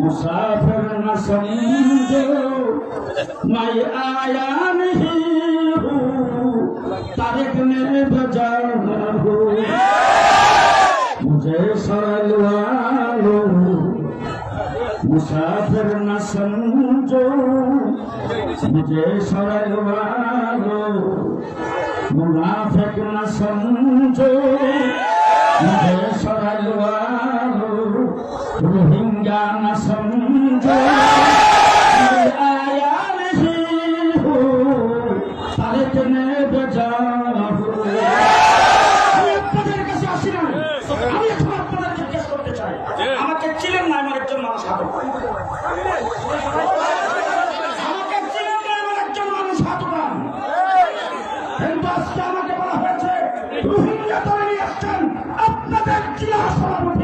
मुसाफिर न समझो मैं आया नहीं हूँ तारिक ने भेजा हूँ मुझे सरल वालो मुसाफिर न समझो मुझे सरल वालो मुनाफिक न समझो मुझे सरल वालो रोहिंग्या न समझो मैं आया नहीं हूँ तारिक ने भेजा हूँ। আমি আপনাদের কাছে আসি না, আমি এখন আপনাদের জিজ্ঞেস করতে চাই, আমাকে চিনেন না এমন একজন মানুষ হাত উঠান। আমাকে চিনেন না এমন একজন মানুষ হাত উঠান। কিন্তু আজকে আমাকে বলা হয়েছে রোহিঙ্গা ধরে নিয়ে আসছেন আপনাদের জেলা সভাপতি